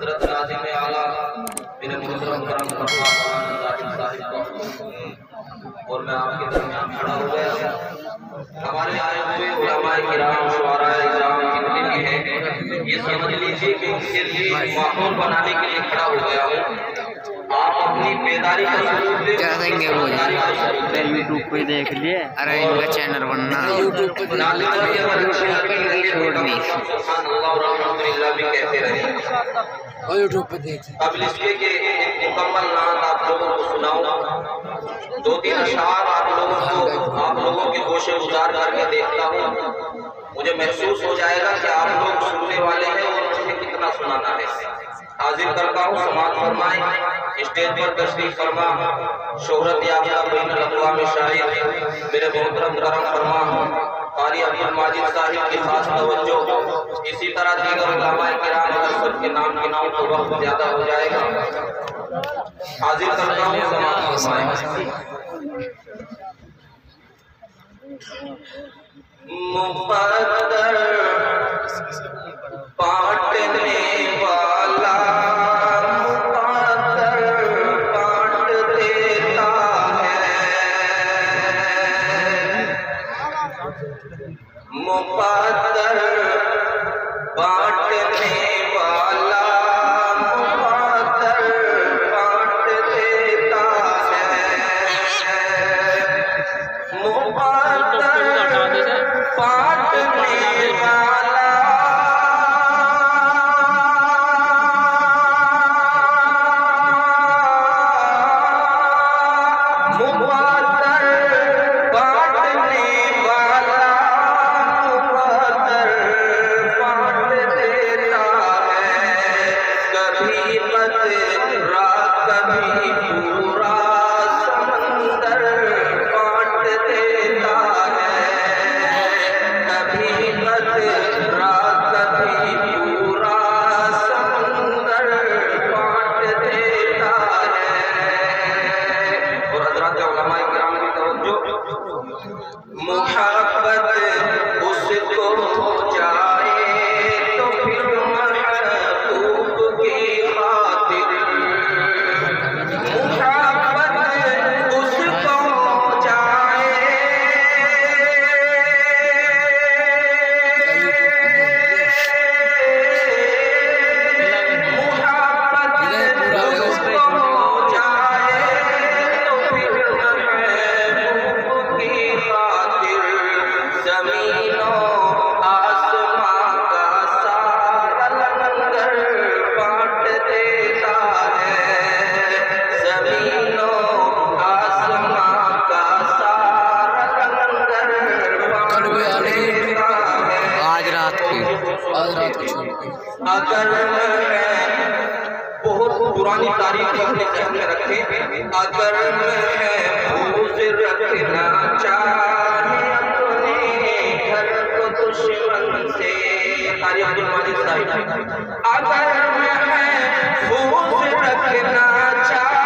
हजरत नाज़िम आला मेरे मोहतरम करम फरमा और मैं आपके दरमियान खड़ा हो गया। हमारे आए हुए उलमाए किराम शुआराए इज़ाम जितने भी हैं, ये समझ लीजिए कि उनके लिए माहौल बनाने के लिए खड़ा हो गया हूँ। आप अपनी बेदारी का सबूत दें, क्या देंगे वो यूट्यूब पे देख लिए। अरे इनका चैनल बनना यूट्यूब पे छोड़नी भी कहते रहे यूट्यूब पे देख। अब इसके के मुकम्मल नाम आप लोगों को सुनाऊं। 2-3 अशआर आप लोगों के गोशे गुजार करके देखता हूँ। मुझे महसूस हो जाएगा कि आप लोग सुनने वाले हैं और मुझे कितना सुनाना है। हाजिर करता हूँ, समाअत फरमाएं। स्टेज पर तशरीफ फरमा शोहरत याफ्ता बैनुल अक़वामी शायर मेरे मोहतरम करम फरमा क़ारी अब्दुल माजिद साहिब की खास तवज्जो। इसी तरह दीगर उलमाए किराम अगर सबके नाम गिनाऊं तो वक्त ज्यादा हो जाएगा। हाजिर करता हूँ, समाअत फरमाएं। मुक़द्दर बांटने वाला मुक़द्दर बांट देता है। मुक़द्दर बांटने वाला मुक़द्दर बांट देता है। मुक़द्दर बांटने वाला मुक़द्दर बांटने वाला मुक़द्दर बांट देता है। कभी कतरा कभी पूरा समंदर बांट देता है। कभी कतरा कभी पूरा समंदर बांट देता है। और हज़रात उलमाए किराम की तवज्जो, मुहब्बत उसको हो जाए तो फिर महबूब की खातिर। मुहब्बत उसको हो जाए अगर बहुत पुरानी तारीख अपने जहन में रखें। अगर महफूज रखना चाहे अपने घर को दुश्मन से, क़ारी अब्दुल माजिद साहिब। अगर महफूज रखना चाहे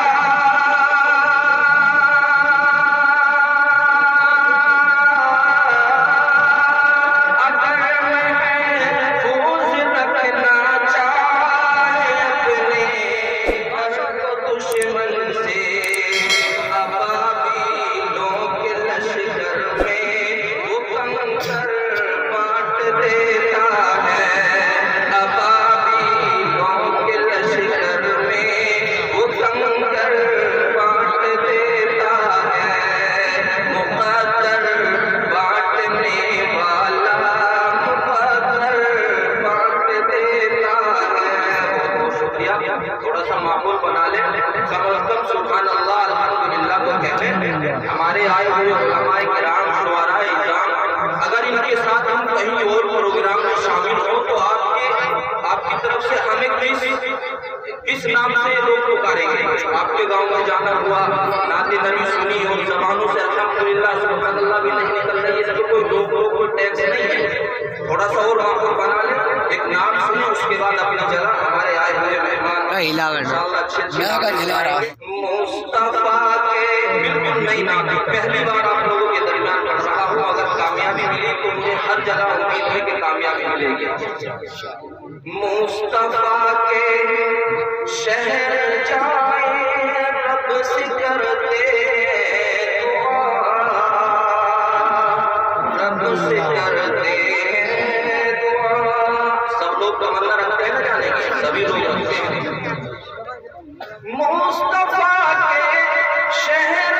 थोड़ा सा माहौल बना ले, कम अज़ कम सुभान अल्लाह अल्हम्दुलिल्लाह को कहते। हमारे आए हुए उलमाए किराम शुआराए इज़ाम अगर इनके साथ हम कहीं और प्रोग्राम में शामिल हो तो आपकी तरफ से हमें किस नाम से लोग पुकारेंगे? आपके गांव में जाना हुआ, नाते नबी सुनी और जबानों से अल्हम्दुलिल्लाह सुभान अल्लाह भी नहीं निकल रही है, तो कोई टैक्स नहीं है। थोड़ा सा और माहौल बना ले, एक नाम सुने, उसके बाद अपनी जगह हमारे आए हुए मेहमान मुस्तफा के बिल्कुल नई नाम पहली बार आप लोगों के दरमियान पढ़ रहा हूँ। अगर कामयाबी मिली तो मुझे हर जगह उम्मीद है कि कामयाबी मिलेगी। मुस्तफा के मुस्तफा के शहर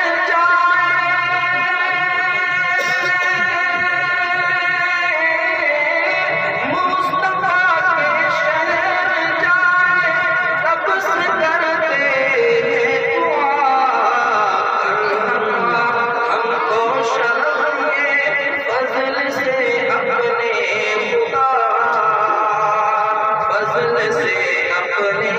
मुस्तफा के शहर जाए, तब से करते हैं दुआ, हमको शर्फ ये फजल से अपने खुदा, फजल से अपने